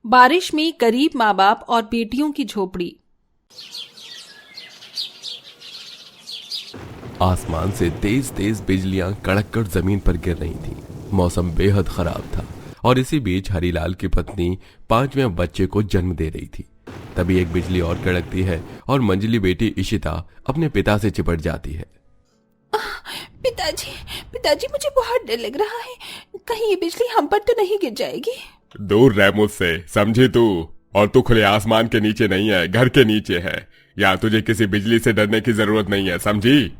बारिश में गरीब माँ बाप और बेटियों की झोपड़ी। आसमान से तेज तेज बिजलियां कड़क कर जमीन पर गिर रही थीं। मौसम बेहद खराब था और इसी बीच हरीलाल की पत्नी 5वें बच्चे को जन्म दे रही थी। तभी एक बिजली और कड़कती है और मंजली बेटी इशिता अपने पिता से चिपट जाती है। पिताजी, पिताजी मुझे बहुत डर लग रहा है, कहीं ये बिजली हम पर तो नहीं गिर जाएगी। दूर रह मुझसे, समझी तू? और तू खुले आसमान के नीचे नहीं है, घर के नीचे है। या तुझे किसी बिजली से डरने की जरूरत नहीं है, समझी?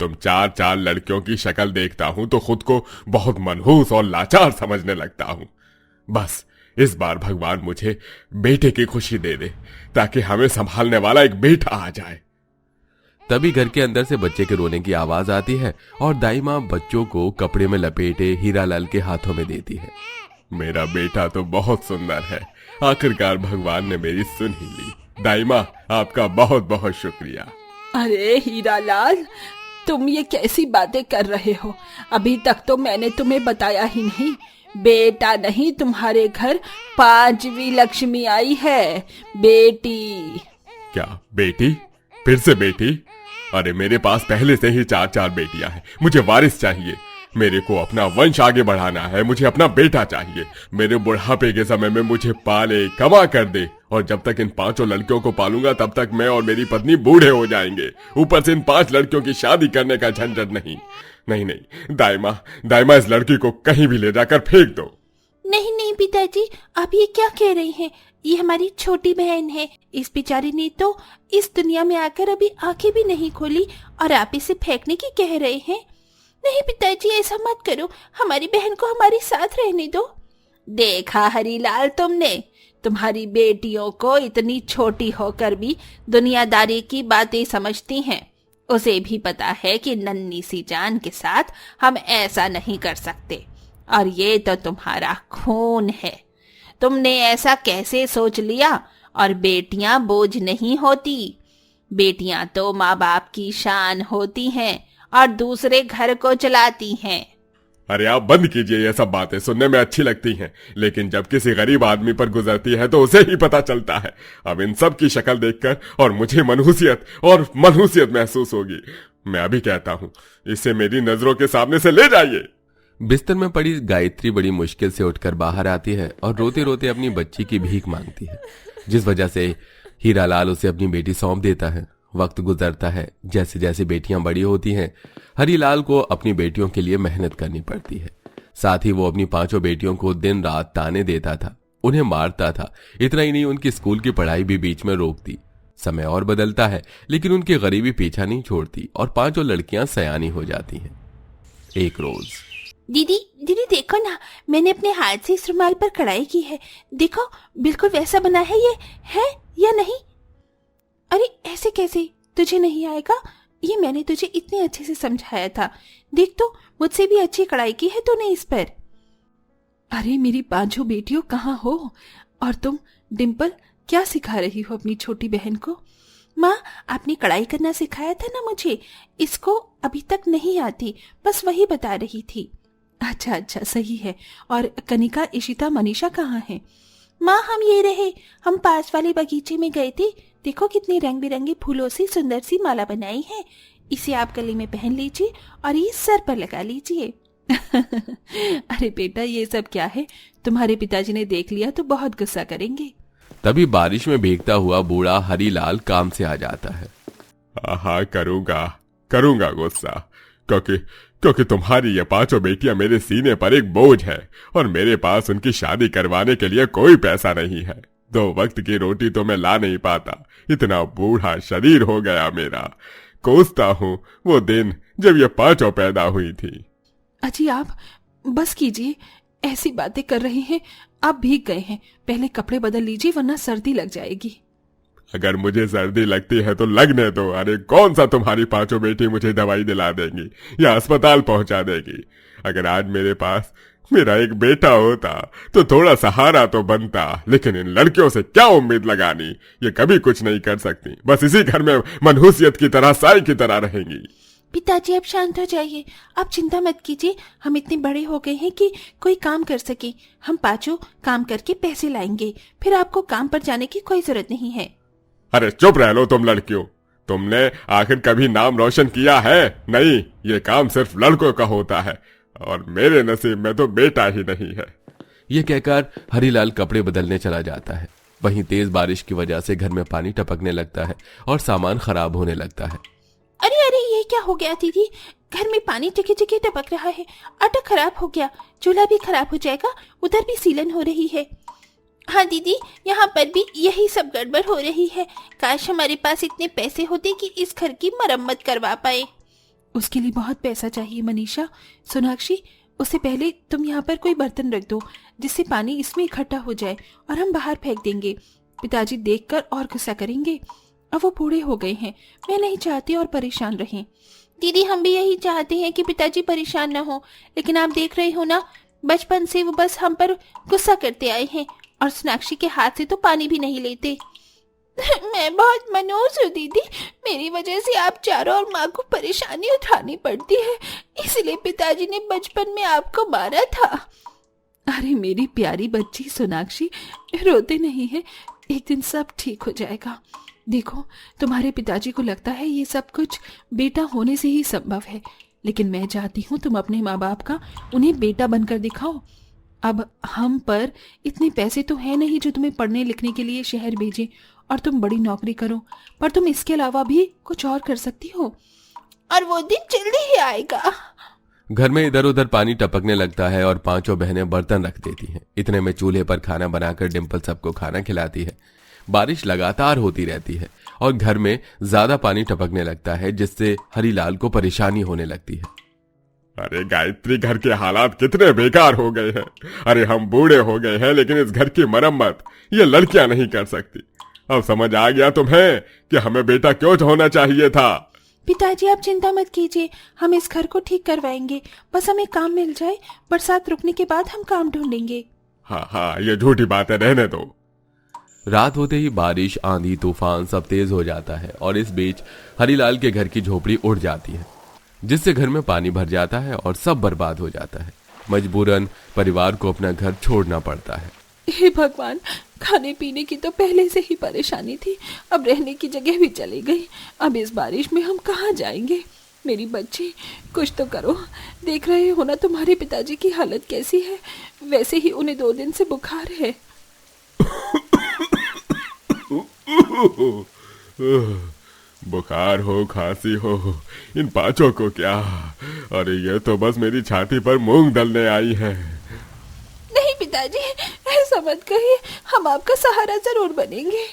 तुम चार लड़कियों की शक्ल देखता हूं तो खुद को बहुत मनहूस और लाचार समझने लगता हूं। बस इस बार भगवान मुझे बेटे की खुशी दे दे ताकि हमें संभालने वाला एक बेटा आ जाए। तभी घर के अंदर से बच्चे के रोने की आवाज आती है और दाई माँ बच्चों को कपड़े में लपेटे हीरालाल के हाथों में देती है। मेरा बेटा तो बहुत सुंदर है, आखिरकार भगवान ने मेरी सुन ही ली। दाई माँ, आपका बहुत बहुत शुक्रिया। अरे हीरालाल, तुम ये कैसी बातें कर रहे हो? अभी तक तो मैंने तुम्हें बताया ही नहीं। बेटा नहीं, तुम्हारे घर 5वीं लक्ष्मी आई है, बेटी। क्या बेटी? फिर से बेटी? अरे मेरे पास पहले से ही 4 बेटियां हैं। मुझे वारिस चाहिए। मेरे को अपना वंश आगे बढ़ाना है। मुझे अपना बेटा चाहिए। मेरे बुढ़ापे के समय में मुझे पाले, कमा कर दे, और जब तक इन 5 लड़कियों को पालूंगा तब तक मैं और मेरी पत्नी बूढ़े हो जाएंगे। ऊपर से इन 5 लड़कियों की शादी करने का झंझट नहीं। नहीं नहीं, दाइमा इस लड़की को कहीं भी ले जाकर फेंक दो। नहीं नहीं पिताजी, आप ये क्या कह रहे हैं? ये हमारी छोटी बहन है। इस बेचारी ने तो इस दुनिया में आकर अभी आंखें भी नहीं खोली और आप इसे फेंकने की कह रहे हैं? नहीं पिताजी, ऐसा मत करो, हमारी बहन को हमारे साथ रहने दो। देखा हरीलाल, तुमने तुम्हारी बेटियों को इतनी छोटी होकर भी दुनियादारी की बातें समझती हैं। उसे भी पता है कि नन्ही सी जान के साथ हम ऐसा नहीं कर सकते, और ये तो तुम्हारा खून है। तुमने ऐसा कैसे सोच लिया? और बेटियां बोझ नहीं होती। बेटियां तो माँ बाप की शान होती हैं और दूसरे घर को चलाती हैं। अरे आप बंद कीजिए, ये सब बातें सुनने में अच्छी लगती हैं, लेकिन जब किसी गरीब आदमी पर गुजरती है तो उसे ही पता चलता है। अब इन सब की शक्ल देखकर और मुझे मनहूसियत महसूस होगी। मैं अभी कहता हूँ, इसे मेरी नजरों के सामने से ले जाइए। बिस्तर में पड़ी गायत्री बड़ी मुश्किल से उठकर बाहर आती है और रोते रोते अपनी बच्ची की भीख मांगती है, जिस वजह से हीरालाल उसे अपनी बेटी सौंप देता है। वक्त गुजरता है, जैसे जैसे बेटियां बड़ी होती हैं, हरीलाल को अपनी बेटियों के लिए मेहनत करनी पड़ती है। साथ ही वो अपनी 5 बेटियों को दिन रात ताने देता था, उन्हें मारता था। इतना ही नहीं, उनकी स्कूल की पढ़ाई भी बीच में रोक दी। समय और बदलता है, लेकिन उनकी गरीबी पीछा नहीं छोड़ती और 5 लड़कियां सयानी हो जाती हैं। एक रोज, दीदी देखो ना, मैंने अपने हाथ से इस रुमाल पर कढ़ाई की है। देखो, बिल्कुल वैसा बना है। ये है या नहीं? अरे ऐसे कैसे? तुझे नहीं आएगा? ये मैंने तुझे इतने अच्छे से समझाया था। देख तो, मुझसे भी अच्छी कढ़ाई की है तूने इस पर। अरे मेरी 5 बेटियों कहाँ हो? और तुम डिम्पल, क्या सिखा रही हो अपनी छोटी बहन को? माँ, आपने कढ़ाई करना सिखाया था ना मुझे, इसको अभी तक नहीं आती, बस वही बता रही थी। अच्छा, सही है। और कनिका, इशिता, मनीषा कहाँ है? माँ, हम ये रहे, हम पास वाले बगीचे में गए थे। देखो कितने रंग बिरंगे फूलों से सुंदर सी माला बनाई है। इसे आप गले में पहन लीजिए और ये सर पर लगा लीजिए। अरे बेटा, ये सब क्या है? तुम्हारे पिताजी ने देख लिया तो बहुत गुस्सा करेंगे। तभी बारिश में भीगता हुआ बूढ़ा हरीलाल काम से आ जाता है। हाँ, करूंगा गुस्सा, क्योंकि तुम्हारी ये 5 बेटियां मेरे सीने पर एक बोझ है और मेरे पास उनकी शादी करवाने के लिए कोई पैसा नहीं है। 2 वक्त की रोटी तो मैं ला नहीं पाता। इतना बूढ़ा शरीर हो गया मेरा। कोसता हूँ वो दिन जब ये 5 पैदा हुई थी। अजी, आप बस कीजिए, ऐसी बातें कर रहे हैं। आप भीग गए हैं, पहले कपड़े बदल लीजिए वरना सर्दी लग जाएगी। अगर मुझे सर्दी लगती है तो लगने दो। अरे कौन सा तुम्हारी 5 बेटी मुझे दवाई दिला देंगी या अस्पताल पहुंचा देगी? अगर आज मेरे पास मेरा एक बेटा होता तो थोड़ा सहारा तो बनता, लेकिन इन लड़कियों से क्या उम्मीद लगानी? ये कभी कुछ नहीं कर सकती, बस इसी घर में मनहूसियत की तरह, साई की तरह रहेंगी। पिताजी अब शांत हो जाइए, आप चिंता मत कीजिए। हम इतने बड़े हो गए हैं कि कोई काम कर सके। हम पांचों काम करके पैसे लाएंगे, फिर आपको काम पर जाने की कोई जरूरत नहीं है। अरे चुप रह लो तुम लड़कियों, तुमने आखिर कभी नाम रोशन किया है? नहीं, ये काम सिर्फ लड़कों का होता है और मेरे नसीब में तो बेटा ही नहीं है। ये कहकर हरीलाल कपड़े बदलने चला जाता है। वहीं तेज बारिश की वजह से घर में पानी टपकने लगता है और सामान खराब होने लगता है। अरे अरे, ये क्या हो गया दीदी? घर में पानी जगह जगह टपक रहा है, आटा खराब हो गया, चूल्हा भी खराब हो जाएगा, उधर भी सीलन हो रही है। हाँ दीदी, यहाँ पर भी यही सब गड़बड़ हो रही है। काश हमारे पास इतने पैसे होते कि इस घर की मरम्मत करवा पाए। उसके लिए बहुत पैसा चाहिए मनीषा। सोनाक्षी, उससे पहले तुम यहाँ पर कोई बर्तन रख दो जिससे पानी इसमें इकट्ठा हो जाए और हम बाहर फेंक देंगे। पिताजी देखकर और गुस्सा करेंगे। अब वो बूढ़े हो गए हैं, मैं नहीं चाहती और परेशान रहें। दीदी, हम भी यही चाहते हैं कि पिताजी परेशान न हो, लेकिन आप देख रहे हो ना, बचपन से वो बस हम पर गुस्सा करते आए हैं और सोनाक्षी के हाथ से तो पानी भी नहीं लेते। मैं बहुत मनोज हूँ दीदी, मेरी वजह से आप चारों और माँ को परेशानी उठानी पड़ती है, इसलिए पिताजी ने बचपन में आपको मारा था। अरे मेरी प्यारी बच्ची सोनाक्षी, रोते नहीं है, एक दिन सब ठीक हो जाएगा। देखो, तुम्हारे पिताजी को लगता है ये सब कुछ बेटा होने से ही संभव है, लेकिन मैं चाहती हूँ तुम अपने माँ बाप का उन्हें बेटा बनकर दिखाओ। अब हम पर इतने पैसे तो है नहीं जो तुम्हें पढ़ने लिखने के लिए शहर भेजे और तुम बड़ी नौकरी करो, पर तुम इसके अलावा भी कुछ और कर सकती हो, और वो दिन जल्दी ही आएगा। घर में इधर उधर पानी टपकने लगता है और पांचों बहनें बर्तन रख देती हैं। इतने में चूल्हे पर खाना बनाकर डिम्पल सबको खाना खिलाती है। बारिश लगातार होती रहती है और घर में ज्यादा पानी टपकने लगता है, जिससे हरीलाल को परेशानी होने लगती है। अरे गायत्री, घर के हालात कितने बेकार हो गए हैं। अरे हम बूढ़े हो गए हैं, लेकिन इस घर की मरम्मत ये लड़कियां नहीं कर सकती। अब समझ आ गया तुम्हें कि हमें बेटा क्यों होना चाहिए था। पिताजी, आप चिंता मत कीजिए, हम इस घर को ठीक करवाएंगे, बस हमें काम मिल जाए। बरसात रुकने के बाद हम काम ढूंढेंगे। हाँ हाँ, ये झूठी बातें रहने दो। रात होते ही बारिश, आंधी, तूफान सब तेज हो जाता है और इस बीच हरीलाल के घर की झोपड़ी उड़ जाती है, जिससे घर में पानी भर जाता है और सब बर्बाद हो जाता है। मजबूरन परिवार को अपना घर छोड़ना पड़ता है। हे भगवान, खाने पीने की तो पहले से ही परेशानी थी, अब रहने की जगह भी चली गई। अब इस बारिश में हम कहाँ जाएंगे? मेरी बच्ची, कुछ तो करो। देख रहे हो ना तुम्हारे पिताजी की हालत कैसी है, वैसे ही उन्हें 2 दिन से बुखार है। बुखार हो, खांसी हो, इन पांचों को क्या? अरे ये तो बस मेरी छाती पर मूंग दलने आई है। नहीं पिताजी, ऐसा मत कहिए, हम आपका सहारा जरूर बनेंगे।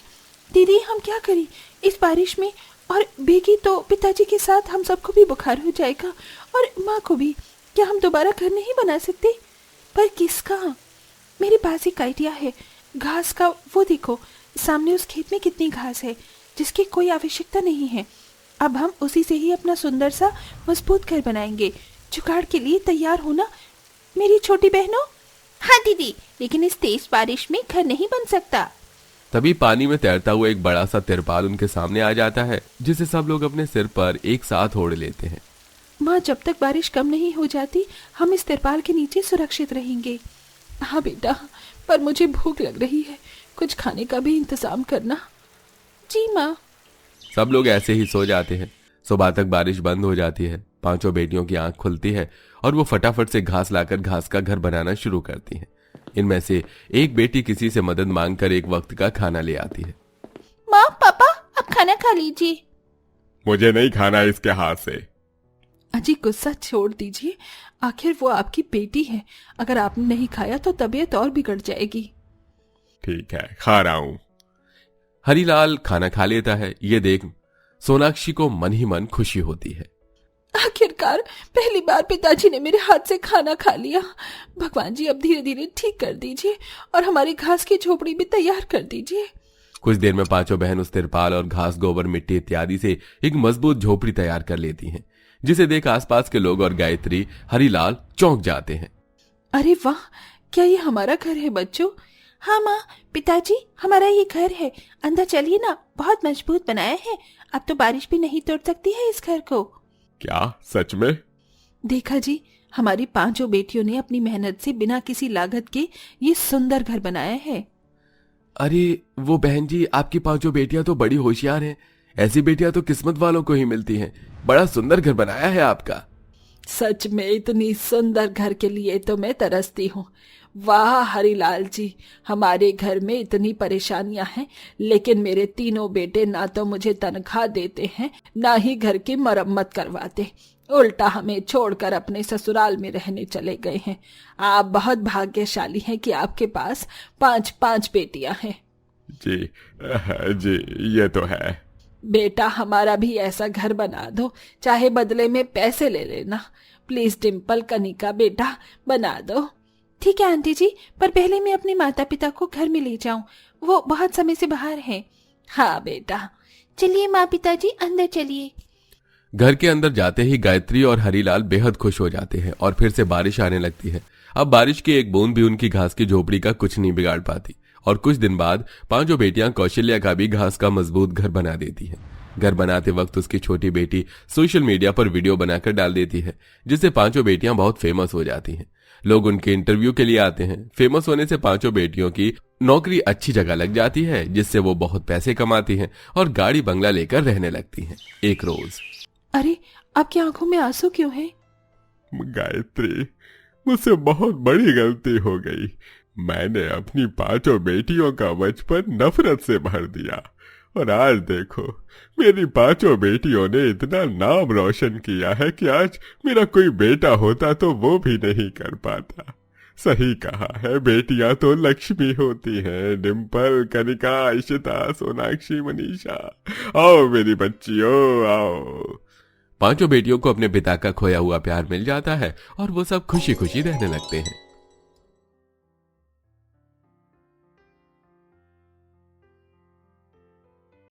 दीदी, हम क्या करें इस बारिश में? और बेगी तो पिताजी के साथ हम सबको भी बुखार हो जाएगा और माँ को भी। क्या हम दोबारा घर नहीं बना सकते? पर किसका? मेरे पास एक आइडिया है, घास का। वो देखो, सामने उस खेत में कितनी घास है जिसकी कोई आवश्यकता नहीं है। अब हम उसी से ही अपना सुंदर सा मजबूत घर बनाएंगे। जुगाड़ के लिए तैयार हो ना मेरी छोटी बहनों? हाँ दीदी, लेकिन इस तेज बारिश में घर नहीं बन सकता। तभी पानी में तैरता हुआ एक बड़ा सा तिरपाल उनके सामने आ जाता है, जिसे सब लोग अपने सिर पर एक साथ ओढ़ लेते हैं। माँ, जब तक बारिश कम नहीं हो जाती हम इस तिरपाल के नीचे सुरक्षित रहेंगे। हाँ बेटा, पर मुझे भूख लग रही है, कुछ खाने का भी इंतजाम करना। जी माँ। सब लोग ऐसे ही सो जाते हैं। सुबह तक बारिश बंद हो जाती है। पांचों बेटियों की आंख खुलती है और वो फटाफट से घास लाकर घास का घर बनाना शुरू करती हैं। इनमें से एक बेटी किसी से मदद मांगकर एक वक्त का खाना ले आती है। माँ, पापा, आप खाना खा लीजिए। मुझे नहीं खाना इसके हाथ से। अजी, गुस्सा छोड़ दीजिए, आखिर वो आपकी बेटी है। अगर आपने नहीं खाया तो तबीयत और बिगड़ जाएगी। ठीक है, खा रहा हूं। हरीलाल खाना खा लेता है। ये देख सोनाक्षी को मन ही मन खुशी होती है। आखिरकार पहली बार पिताजी ने मेरे हाथ से खाना खा लिया। भगवान जी, अब धीरे धीरे ठीक कर दीजिए और हमारी घास की झोपड़ी भी तैयार कर दीजिए। कुछ देर में पांचों बहन उस तिरपाल और घास, गोबर, मिट्टी इत्यादि से एक मजबूत झोपड़ी तैयार कर लेती हैं, जिसे देख आसपास के लोग और गायत्री, हरीलाल चौंक जाते हैं। अरे वाह, क्या ये हमारा घर है बच्चों? हाँ माँ, पिताजी, हमारा ये घर है। अंदर चलिए ना, बहुत मजबूत बनाया है। अब तो बारिश भी नहीं तोड़ सकती है इस घर को। क्या सच में? देखा जी, हमारी 5 बेटियों ने अपनी मेहनत से बिना किसी लागत के ये सुंदर घर बनाया है। अरे वो बहन जी, आपकी 5 बेटियां तो बड़ी होशियार हैं। ऐसी बेटियां तो किस्मत वालों को ही मिलती हैं। बड़ा सुंदर घर बनाया है आपका। सच में इतनी सुंदर घर के लिए तो मैं तरसती हूँ। वाह हरिलाल जी, हमारे घर में इतनी परेशानियां हैं, लेकिन मेरे तीनों बेटे ना तो मुझे तनख्वाह देते हैं, ना ही घर की मरम्मत करवाते, उल्टा हमें छोड़कर अपने ससुराल में रहने चले गए हैं। आप बहुत भाग्यशाली हैं कि आपके पास 5 बेटियां हैं। जी जी, ये तो है। बेटा, हमारा भी ऐसा घर बना दो, चाहे बदले में पैसे ले लेना। प्लीज डिम्पल, कनिका बेटा, बना दो। ठीक है आंटी जी, पर पहले मैं अपने माता पिता को घर में ले जाऊं, वो बहुत समय से बाहर हैं। हाँ बेटा। चलिए माँ पिताजी, अंदर चलिए। घर के अंदर जाते ही गायत्री और हरीलाल बेहद खुश हो जाते हैं और फिर से बारिश आने लगती है। अब बारिश की एक बूंद भी उनकी घास की झोपड़ी का कुछ नहीं बिगाड़ पाती और कुछ दिन बाद 5 बेटियां कौशल्या का भी घास का मजबूत घर बना देती हैं। घर बनाते वक्त उसकी छोटी बेटी सोशल मीडिया पर वीडियो बनाकर डाल देती है, जिससे 5 बेटियां बहुत फेमस हो जाती हैं। लोग उनके इंटरव्यू के लिए आते हैं। फेमस होने से 5 बेटियों की नौकरी अच्छी जगह लग जाती है, जिससे वो बहुत पैसे कमाती हैं और गाड़ी बंगला लेकर रहने लगती हैं। एक रोज, अरे आपकी आंखों में आंसू क्यों है? गायत्री, मुझसे बहुत बड़ी गलती हो गई। मैंने अपनी 5 बेटियों का बचपन नफरत से भर दिया और आज देखो, मेरी 5 बेटियों ने इतना नाम रोशन किया है कि आज मेरा कोई बेटा होता तो वो भी नहीं कर पाता। सही कहा है, बेटियां तो लक्ष्मी होती हैं। डिम्पल, कनिका, इशिता, सोनाक्षी, मनीषा, आओ मेरी बच्चियों, आओ। 5 बेटियों को अपने पिता का खोया हुआ प्यार मिल जाता है और वो सब खुशी खुशी रहने लगते हैं।